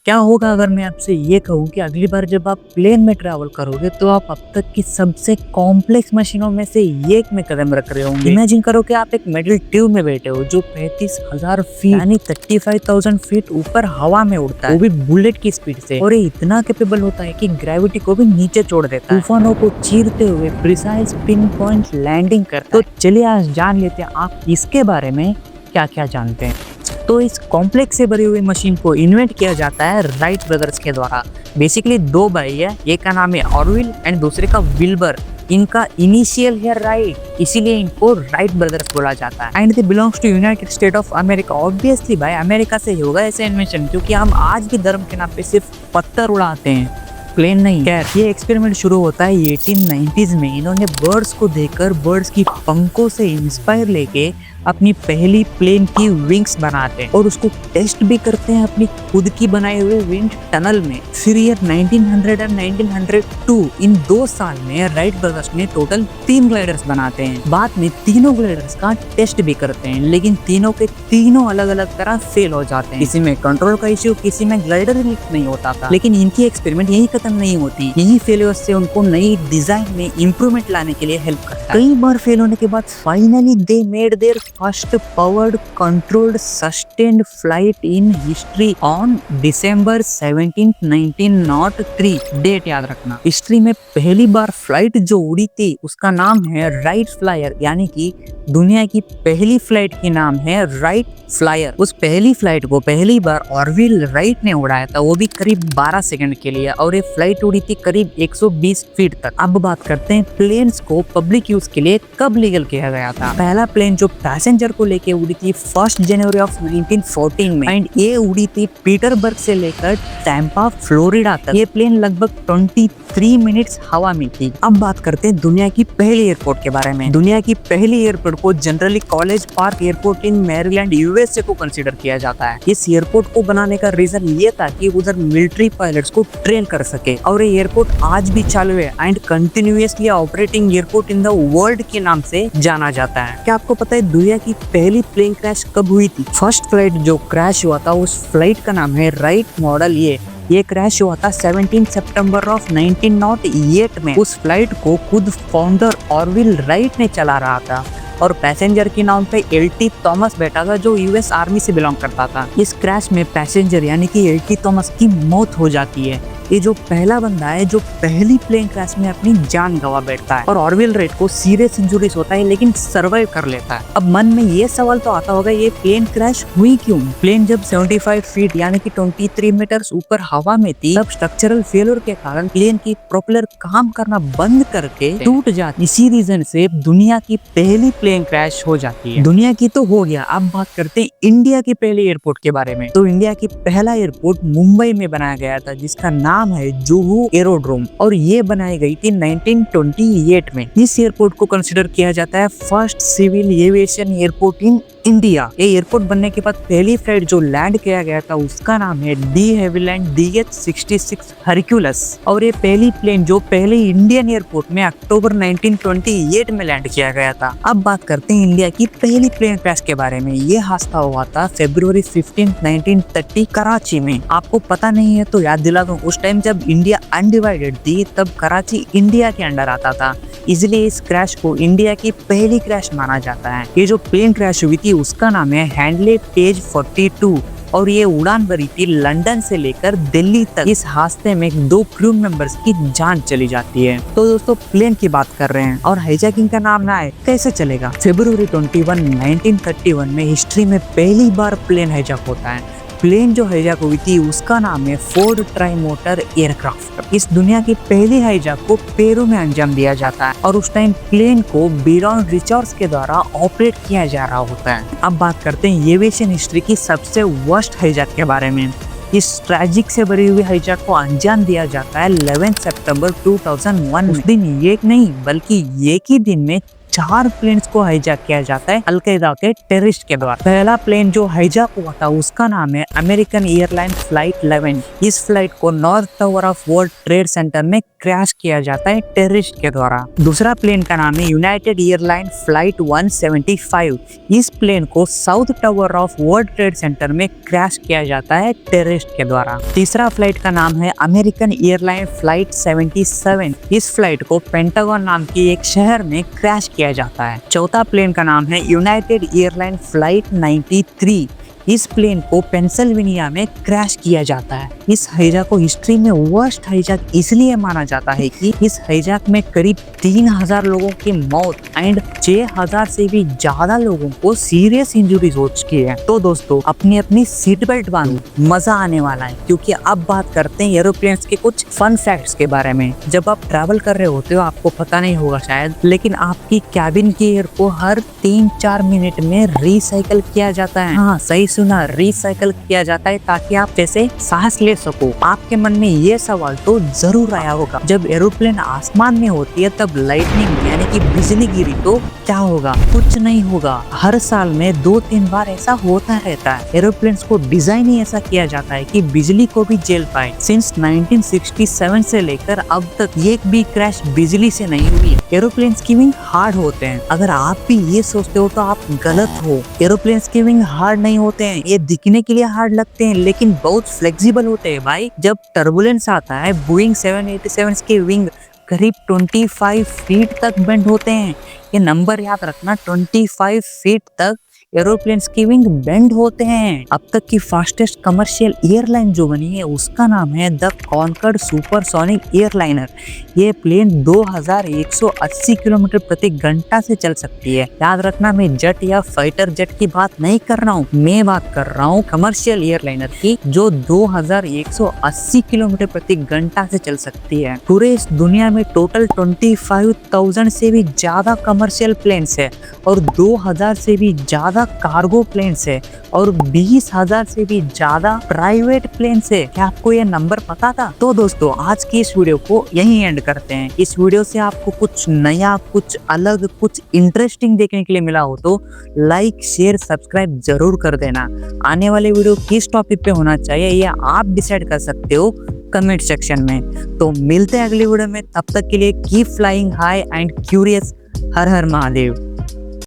क्या होगा अगर मैं आपसे ये कहूँ कि अगली बार जब आप प्लेन में ट्रैवल करोगे तो आप अब तक की सबसे कॉम्प्लेक्स मशीनों में से एक में कदम रख रहे होंगे। इमेजिन करो कि आप एक मेटल ट्यूब में बैठे हो जो 35,000 फीट यानी 35,000 फीट ऊपर हवा में उड़ता है, वो भी बुलेट की स्पीड से। और ये इतना कैपेबल होता है कि ग्रेविटी को भी नीचे छोड़ देता है, तूफानों को चीरते हुए प्रिसाइज पिन पॉइंट लैंडिंग करता है। तो चलिए आज जान लेते हैं आप इसके बारे में क्या क्या जानते हैं। तो इस कॉम्प्लेक्स से भरी हुई मशीन को इन्वेंट किया जाता है राइट ब्रदर्स के द्वारा। बेसिकली दो भाई है, एक का नाम है ऑरविल एंड दूसरे का विल्बर। इनका इनिशियल है राइट, इसीलिए इनको राइट ब्रदर्स बोला जाता है। And they belongs to United State of America. Obviously भाई अमेरिका से ही होगा ऐसे इन्वेंशन, क्योंकि हम आज भी धर्म के नाम पे सिर्फ पत्थर उड़ाते हैं, प्लेन नहीं। खैर ये एक्सपेरिमेंट शुरू होता है 1890s में। इन्होंने बर्ड्स को देखकर बर्ड्स की पंखों से इंस्पायर लेके अपनी पहली प्लेन की विंग्स बनाते हैं और उसको टेस्ट भी करते हैं अपनी खुद की बनाए हुए विंड टनल में। फिर ईयर 1900 और 1902 इन 2 साल में राइट ब्रदर्स ने टोटल 3 ग्लाइडर्स बनाते हैं। बाद में तीनों ग्लाइडर्स का टेस्ट भी करते हैं, लेकिन तीनों के तीनों अलग अलग तरह फेल हो जाते हैं। किसी में कंट्रोल का इश्यू, किसी में ग्लाइडर नहीं होता था। लेकिन इनकी एक्सपेरिमेंट यही खत्म नहीं होती, यही फेलियर से उनको नई डिजाइन में इंप्रूवमेंट लाने के लिए हेल्प करता है। कई बार फेल होने के बाद finally they made their first powered controlled sustained flight in history on December 17, 1903। Date याद रखना। हिस्ट्री में पहली बार फ्लाइट जो उड़ी थी उसका नाम है राइट फ्लायर, यानी कि दुनिया की पहली फ्लाइट की नाम है राइट फ्लायर। उस पहली फ्लाइट को पहली बार ऑरविल राइट ने उड़ाया था, वो भी करीब 12 सेकंड के लिए, और ये फ्लाइट उड़ी थी करीब 120 फीट तक। अब बात करते हैं प्लेन्स को पब्लिक यूज के लिए कब लीगल किया गया था। पहला प्लेन जो पैसेंजर को लेके उड़ी थी 1 जनवरी ऑफ 1914 में, एंड ये उड़ी थी पीटरबर्ग से लेकर टैंपा फ्लोरिडा तक। ये प्लेन लगभग 23 मिनट्स हवा में थी। अब बात करते हैं दुनिया की पहली एयरपोर्ट के बारे में। दुनिया की पहली एयरपोर्ट को जनरली कॉलेज पार्क एयरपोर्ट इन मैरीलैंड यूएसए को कंसीडर किया जाता है। इस एयरपोर्ट को बनाने का रीजन ये था कि उधर मिलिट्री पायलट्स को ट्रेन कर सके, और ये एयरपोर्ट आज भी चालू है and continuously operating airport in the world के नाम से जाना जाता है। क्या आपको पता है दुनिया की पहली प्लेन क्रैश कब हुई थी? फर्स्ट फ्लाइट जो क्रैश हुआ था उस फ्लाइट का नाम है राइट मॉडल। ये क्रैश हुआ था 17 सितंबर ऑफ 1908 में। उस फ्लाइट को खुद फाउंडर ऑरविल राइट ने चला रहा था, और पैसेंजर के नाम पे एल.टी. थॉमस बैठा था जो यूएस आर्मी से बिलोंग करता था। इस क्रैश में पैसेंजर यानी कि एल.टी. थॉमस की मौत हो जाती है। ये जो पहला बंदा है जो पहली प्लेन क्रैश में अपनी जान गंवा बैठता है, और ऑरविल राइट को सीरियस इंजुरीज होता है लेकिन सर्वाइव कर लेता है। अब मन में ये सवाल तो आता होगा ये प्लेन क्रैश हुई क्यों? प्लेन जब 75 फीट यानी कि 23 मीटर्स ऊपर हवा में थी, तब स्ट्रक्चरल फेलियर के कारण प्लेन की प्रोपेलर काम करना बंद करके टूट जाती। इसी रीजन से दुनिया की पहली प्लेन क्रैश हो जाती है। दुनिया की तो हो गया, अब बात करते हैं इंडिया की पहले एयरपोर्ट के बारे में। तो इंडिया की पहला एयरपोर्ट मुंबई में बनाया गया था जिसका नाम है जुहू एरोड्रोम, और ये बनाई गई थी 1928 में। इस एयरपोर्ट को कंसीडर किया जाता है first civil aviation airport in India. ये एयरपोर्ट बनने के बाद पहली फ्लाइट जो लैंड किया गया था उसका नाम है डी हेविलैंड DH-66 हरक्यूलस, और ये पहली प्लेन जो पहले इंडियन एयरपोर्ट में अक्टूबर 1928 में लैंड किया गया था। अब बात करते हैं इंडिया की पहली प्लेन क्रैश के बारे में। ये हादसा हुआ था February 15, 1930 कराची में। आपको पता नहीं है तो याद दिला दूं, उस टाइम जब इंडिया अनडिवाइडेड थी तब कराची इंडिया के अंडर आता था, इसलिए इस क्रैश को इंडिया की पहली क्रैश माना जाता है। ये जो प्लेन क्रैश हुई थी उसका नाम है हैंडले पेज 42, और ये उड़ान भरी थी लंदन से लेकर दिल्ली तक। इस हादसे में 2 क्रू मेंबर्स की जान चली जाती है। तो दोस्तों प्लेन की बात कर रहे हैं और हाईजैकिंग का नाम ना आए कैसे चलेगा। February 21, 1931 में हिस्ट्री में पहली बार प्लेन हाईजैक होता है। प्लेन जो हाईजैक हुई थी उसका नाम है फोर्ड ट्राइमोटर एयरक्राफ्ट। इस दुनिया की पहली हाईजैक को पेरू में अंजाम दिया जाता है, और उस टाइम प्लेन को बीरॉन रिचर्ड्स के द्वारा ऑपरेट किया जा रहा होता है। अब बात करते हैं एविएशन हिस्ट्री की सबसे वर्स्ट हाईजैक के बारे में। इस ट्रैजिक से भरी हुई हाईजैक को अंजाम दिया जाता है 11 सितंबर 2001। उस दिन एक नहीं बल्कि एक ही दिन में 4 प्लेन्स को हाईजैक किया जाता है अलकायदा के टेररिस्ट के द्वारा। पहला प्लेन जो हाईजैक हुआ था उसका नाम है अमेरिकन एयरलाइन फ्लाइट 11। इस फ्लाइट को north tower of world trade centre में क्रैश किया जाता है टेररिस्ट के द्वारा। दूसरा प्लेन का नाम है यूनाइटेड एयरलाइन फ्लाइट 175। इस प्लेन को south tower of world trade centre में क्रैश किया जाता है टेररिस्ट के द्वारा। तीसरा फ्लाइट का नाम है अमेरिकन एयरलाइन फ्लाइट 77। इस फ्लाइट को पेंटागन नाम की एक शहर में क्रैश किया जाता है। चौथा प्लेन का नाम है यूनाइटेड एयरलाइन फ्लाइट 93। इस प्लेन को पेंसिल्वेनिया में क्रैश किया जाता है। इस हाईजैक को हिस्ट्री में वर्स्ट हाईजैक इसलिए माना जाता है कि इस हाईजैक में करीब 3000 लोगों की मौत एंड 6000 से भी ज्यादा लोगों को सीरियस इंजरीज हो चुकी है। तो दोस्तों अपनी अपनी सीट बेल्ट बांधो, मजा आने वाला है, क्योंकि अब बात करते हैं एरोप्लेन्स के कुछ फन फैक्ट्स के बारे में। जब आप ट्रैवल कर रहे होते हो आपको पता नहीं होगा शायद, लेकिन आपकी कैबिन की एयर को हर 3-4 मिनट में रिसाइकल किया जाता है। हाँ सही सुना, रिसाइकल किया जाता है ताकि आप जैसे सांस ले सको। आपके मन में ये सवाल तो जरूर आया होगा, जब एरोप्लेन आसमान में होती है तब लाइटनिंग यानी कि बिजली गिरी तो क्या होगा? कुछ नहीं होगा। हर साल में 2-3 बार ऐसा होता रहता है। एरोप्लेन्स को डिजाइन ही ऐसा किया जाता है कि बिजली को भी झेल पाए। सिंस 1967 से लेकर अब तक एक भी क्रैश बिजली से नहीं हुई। एरोप्लेन्स की विंग हार्ड होते हैं। अगर आप भी ये सोचते हो तो आप गलत हो। एरोप्लेन्स की विंग हार्ड नहीं होते हैं, ये दिखने के लिए हार्ड लगते हैं लेकिन बहुत फ्लेक्सिबल होते हैं भाई। जब टर्बुलेंस आता है बोइंग 787 के विंग करीब 25 फीट तक बेंड होते हैं। ये नंबर याद रखना, 25 फीट तक एरोप्लेन्स की विंग बेंड होते हैं। अब तक की फास्टेस्ट कमर्शियल एयरलाइन जो बनी है उसका नाम है द कॉन्कॉर्ड सुपरसोनिक एयरलाइनर। ये प्लेन 2180 किलोमीटर प्रति घंटा से चल सकती है। याद रखना, मैं जेट या फाइटर जेट की बात नहीं कर रहा हूँ, मैं बात कर रहा हूँ कमर्शियल एयरलाइनर की जो 2180 किलोमीटर प्रति घंटा से चल सकती है। पूरे इस दुनिया में टोटल 25,000 से भी ज्यादा कमर्शियल प्लेन्स है और 2000 से भी ज्यादा कार्गो प्लेन्स है और 20,000 से भी ज्यादा प्राइवेट प्लेन्स है। क्या आपको ये नंबर पता था? तो दोस्तों आज की इस वीडियो को यहीं एंड करते हैं। इस वीडियो से आपको कुछ नया, कुछ अलग, कुछ इंटरेस्टिंग देखने के लिए मिला हो तो लाइक, शेयर, सब्सक्राइब जरूर कर देना। आने वाले वीडियो किस टॉपिक पे होना चाहिए ये आप डिसाइड कर सकते हो कमेंट सेक्शन में। तो मिलते हैं अगली वीडियो में, तब तक के लिए keep flying high and curious. Her her Mahadev.